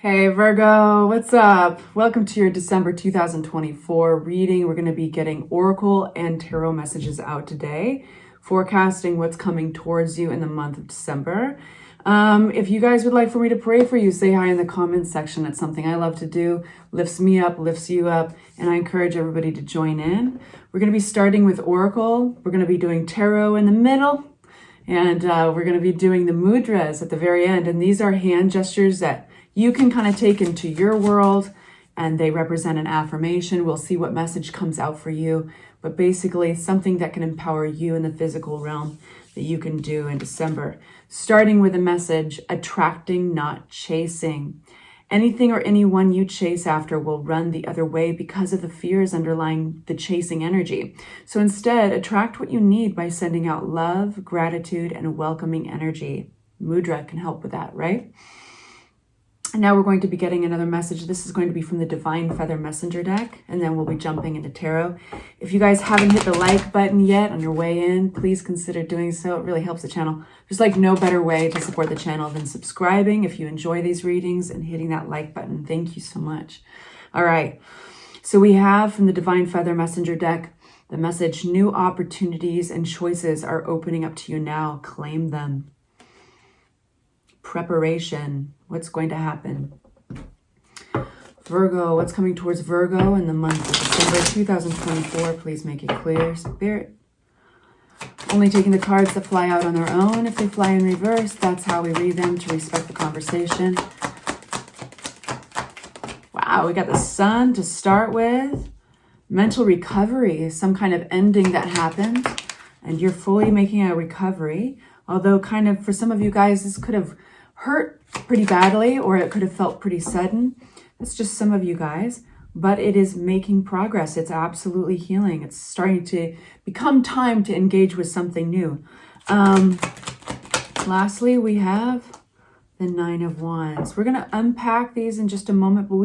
Hey Virgo, what's up? Welcome to your December 2024 reading. We're going to be getting oracle and tarot messages out today, forecasting what's coming towards you in the month of December. If you guys would like for me to pray for you, say hi in the comments section. It's something I love to do. Lifts me up, lifts you up, and I encourage everybody to join in. We're going to be starting with oracle. We're going to be doing tarot in the middle, and we're going to be doing the mudras at the very end. And these are hand gestures that you can kind of take into your world, and they represent an affirmation. We'll see what message comes out for you, but basically something that can empower you in the physical realm that you can do in December. Starting with a message, attracting, not chasing. Anything or anyone you chase after will run the other way because of the fears underlying the chasing energy. So instead, attract what you need by sending out love, gratitude, and a welcoming energy. Mudra can help with that, right? And now we're going to be getting another message. This is going to be from the Divine Feather Messenger deck, and then we'll be jumping into tarot. If you guys haven't hit the like button yet on your way in, please consider doing so. It really helps the channel. There's like no better way to support the channel than subscribing if you enjoy these readings and hitting that like button. Thank you so much. All right. So we have from the Divine Feather Messenger deck, the message, new opportunities and choices are opening up to you now. Claim them. Preparation. What's going to happen? Virgo, what's coming towards Virgo in the month of December 2024? Please make it clear, Spirit. Only taking the cards that fly out on their own. If they fly in reverse, that's how we read them, to respect the conversation. Wow, we got the Sun to start with. Mental recovery, some kind of ending that happened, and you're fully making a recovery. Although kind of for some of you guys, this could have hurt pretty badly, or it could have felt pretty sudden. That's just some of you guys, but it is making progress. It's absolutely healing. It's starting to become time to engage with something new. Lastly, we have the Nine of Wands. We're going to unpack these in just a moment, but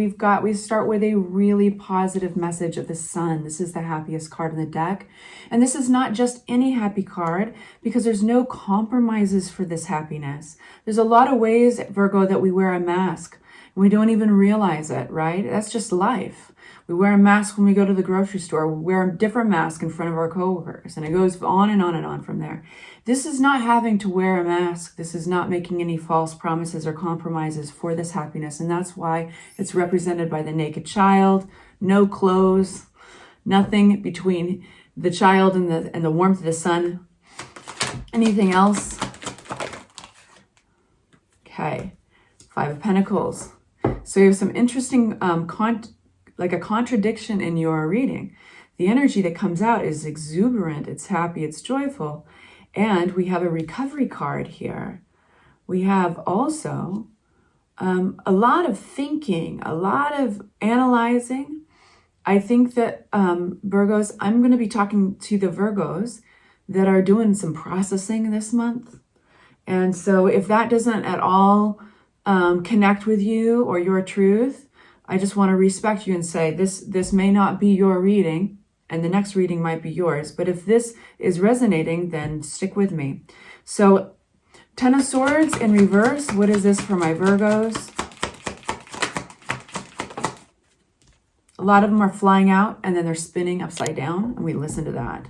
we start with a really positive message of the Sun. This is the happiest card in the deck. And this is not just any happy card, because there's no compromises for this happiness. There's a lot of ways, Virgo, that we wear a mask and we don't even realize it, right? That's just life. We wear a mask when we go to the grocery store. We wear a different mask in front of our coworkers, and it goes on and on and on from there. This is not having to wear a mask. This is not making any false promises or compromises for this happiness. And that's why it's represented by the naked child, no clothes, nothing between the child and the warmth of the sun. Anything else? Okay, Five of Pentacles. So you have some interesting like a contradiction in your reading. The energy that comes out is exuberant, it's happy, it's joyful. And we have a recovery card here. We have also a lot of thinking, a lot of analyzing. I think that Virgos, I'm going to be talking to the Virgos that are doing some processing this month. And so if that doesn't at all connect with you or your truth, I just want to respect you and say this may not be your reading, and the next reading might be yours. But if this is resonating, then stick with me. So Ten of Swords in reverse. What is this for my Virgos? A lot of them are flying out and then they're spinning upside down, and we listen to that.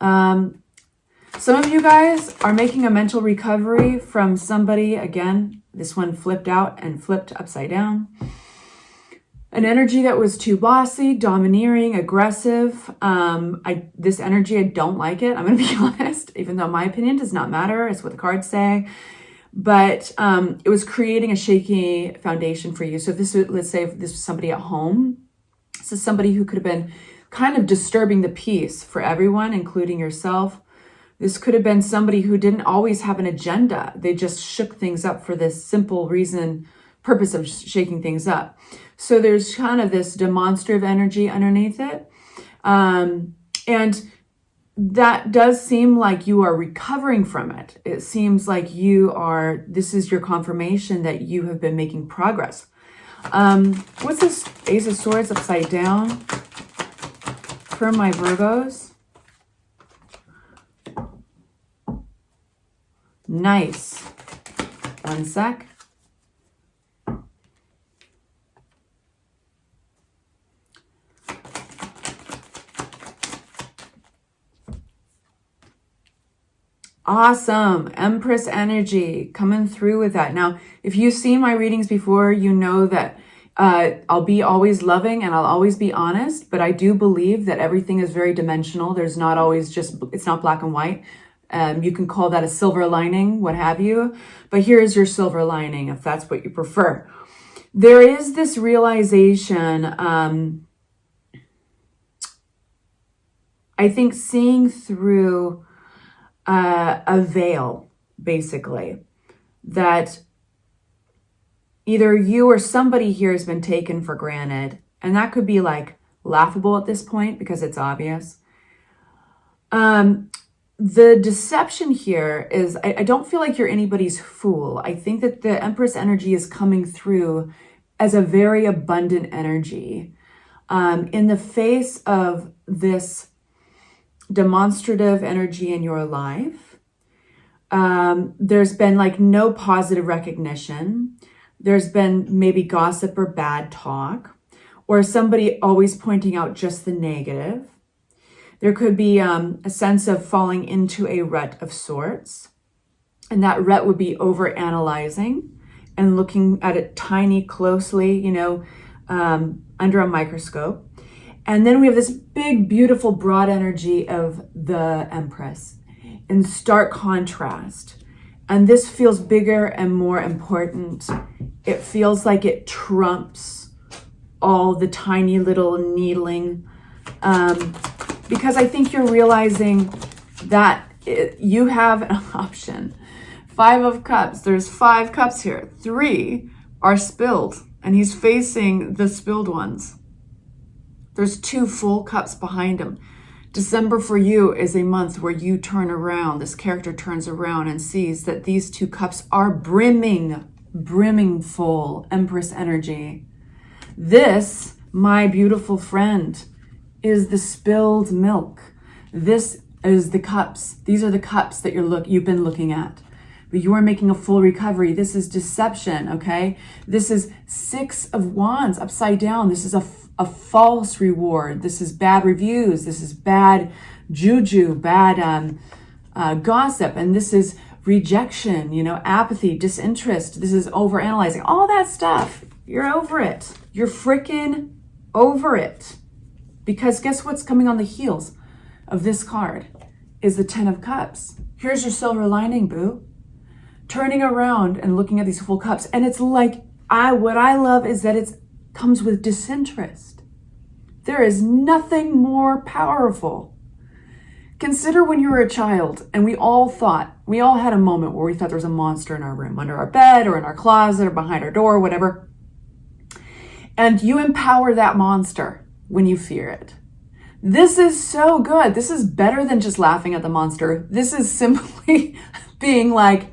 Some of you guys are making a mental recovery from somebody. Again, this one flipped out and flipped upside down. An energy that was too bossy, domineering, aggressive. This energy, I don't like it. I'm going to be honest, even though my opinion does not matter. It's what the cards say. But it was creating a shaky foundation for you. So if this, let's say if this was somebody at home, this is somebody who could have been kind of disturbing the peace for everyone, including yourself. This could have been somebody who didn't always have an agenda. They just shook things up for this simple purpose of shaking things up. So there's kind of this demonstrative energy underneath it. And that does seem like you are recovering from it. It seems like this is your confirmation that you have been making progress. What's this Ace of Swords upside down for my Virgos? Nice. One sec. Awesome. Empress energy coming through with that. Now, if you've seen my readings before, you know that I'll be always loving and I'll always be honest, but I do believe that everything is very dimensional. There's not always it's not black and white. You can call that a silver lining, what have you. But here's your silver lining, if that's what you prefer. There is this realization, I think, seeing through a veil, basically, that either you or somebody here has been taken for granted. And that could be like laughable at this point because it's obvious. The deception here is, I don't feel like you're anybody's fool. I think that the Empress energy is coming through as a very abundant energy. In the face of this demonstrative energy in your life, there's been like no positive recognition. There's been maybe gossip or bad talk, or somebody always pointing out just the negative. There could be a sense of falling into a rut of sorts. And that rut would be over analyzing and looking at it tiny, closely, under a microscope. And then we have this big, beautiful, broad energy of the Empress in stark contrast. And this feels bigger and more important. It feels like it trumps all the tiny little needling. Because I think you're realizing that you have an option. 5 of Cups. There's 5 cups here. 3 are spilled, and he's facing the spilled ones. There's 2 full cups behind him. December for you is a month where you turn around. This character turns around and sees that these 2 cups are brimming full. Empress energy. This, my beautiful friend, is the spilled milk. This is the cups. These are the cups that you've been looking at. But you are making a full recovery. This is deception, okay? This is 6 of Wands upside down. This is a false reward. This is bad reviews. This is bad juju, bad gossip. And this is rejection, apathy, disinterest. This is overanalyzing. All that stuff. You're over it. You're freaking over it. Because guess what's coming on the heels of this card is the 10 of Cups. Here's your silver lining, boo. Turning around and looking at these full cups. And it's like, what I love is that it comes with disinterest. There is nothing more powerful. Consider when you were a child and we all had a moment where we thought there was a monster in our room, under our bed or in our closet or behind our door, whatever. And you empower that monster when you fear it. This is so good. This is better than just laughing at the monster. This is simply being like,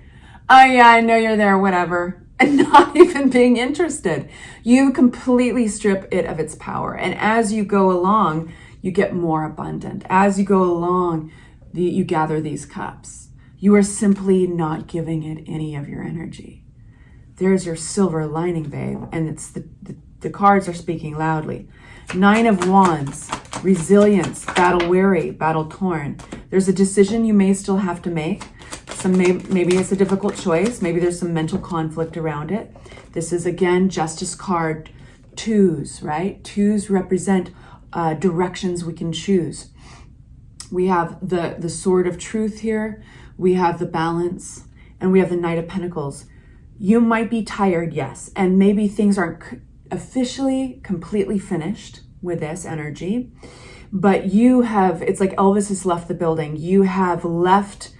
oh yeah, I know you're there, whatever, and not even being interested. You completely strip it of its power. And as you go along, you get more abundant. As you go along, you gather these cups. You are simply not giving it any of your energy. There's your silver lining, babe. And it's the cards are speaking loudly. 9 of Wands, resilience, battle weary, battle torn. There's a decision you may still have to make. Maybe it's a difficult choice. Maybe there's some mental conflict around it. This is, again, Justice card. 2s, right? 2s represent directions we can choose. We have the Sword of Truth here. We have the Balance. And we have the Knight of Pentacles. You might be tired, yes. And maybe things aren't officially completely finished with this energy. But it's like Elvis has left the building. You have left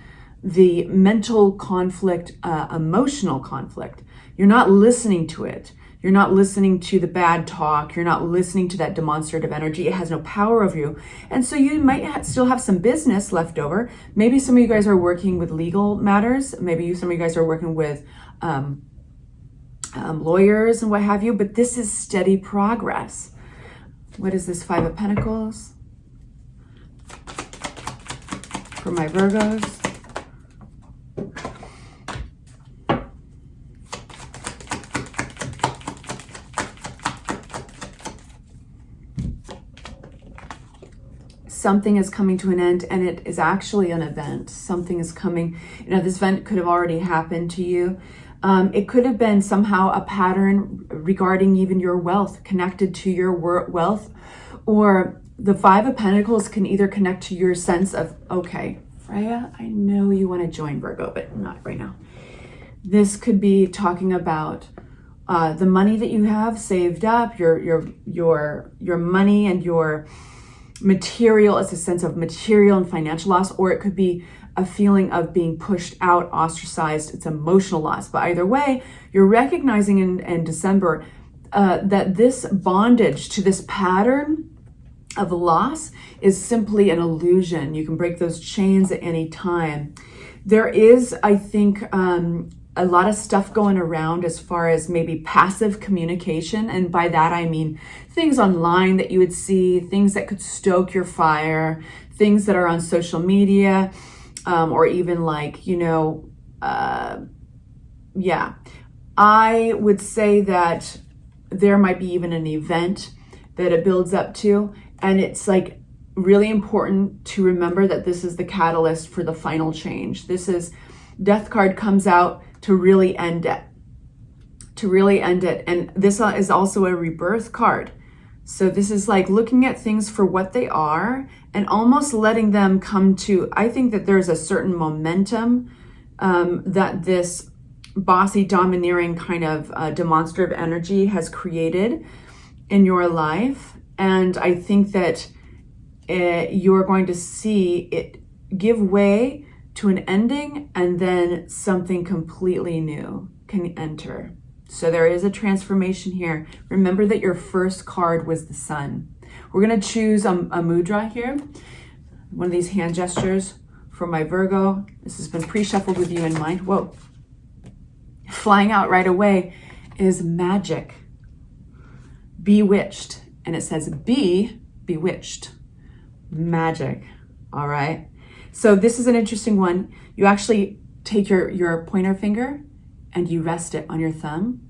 the mental conflict, emotional conflict. You're not listening to it. You're not listening to the bad talk. You're not listening to that demonstrative energy. It has no power over you. And so you might still have some business left over. Maybe some of you guys are working with legal matters. Maybe some of you guys are working with lawyers and what have you. But this is steady progress. What is this? 5 of Pentacles for my Virgos. something is coming to an end, and it is actually an event. Something is coming. This event could have already happened to you. It could have been somehow a pattern regarding even your wealth, connected to your wealth, or the Five of Pentacles can either connect to your sense of, okay, Freya, I know you want to join Virgo, but not right now. This could be talking about the money that you have saved up, your money and your material. It's a sense of material and financial loss, or it could be a feeling of being pushed out, ostracized. It's emotional loss. But either way, you're recognizing in December that this bondage to this pattern of loss is simply an illusion. You can break those chains at any time. There is, I think, a lot of stuff going around as far as maybe passive communication. And by that, I mean things online that you would see, things that could stoke your fire, things that are on social media, or even like, I would say that there might be even an event that it builds up to. And it's like really important to remember that this is the catalyst for the final change. Death card comes out to really end it. And this is also a rebirth card. So this is like looking at things for what they are and almost letting them come to, I think that there's a certain momentum that this bossy, domineering kind of demonstrative energy has created in your life. And I think that you're going to see it give way to an ending, and then something completely new can enter. So there is a transformation here. Remember that your first card was the Sun. We're going to choose a mudra here, one of these hand gestures for my Virgo. This has been pre-shuffled with you in mind. Whoa. Flying out right away is magic. Bewitched. And it says be bewitched. Magic. All right. So this is an interesting one. You actually take your pointer finger and you rest it on your thumb.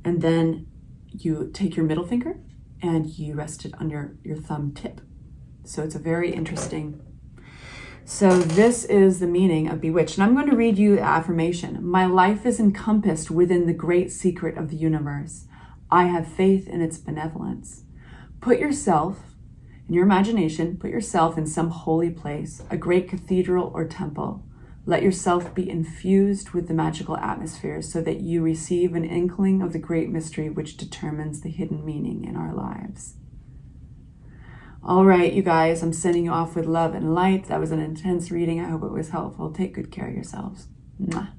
And then you take your middle finger and you rest it on your thumb tip. So it's a very interesting. So this is the meaning of bewitched. And I'm going to read you the affirmation. My life is encompassed within the great secret of the universe. I have faith in its benevolence. Put yourself, in your imagination, put yourself in some holy place, a great cathedral or temple. Let yourself be infused with the magical atmosphere so that you receive an inkling of the great mystery which determines the hidden meaning in our lives. All right, you guys, I'm sending you off with love and light. That was an intense reading. I hope it was helpful. Take good care of yourselves. Mwah.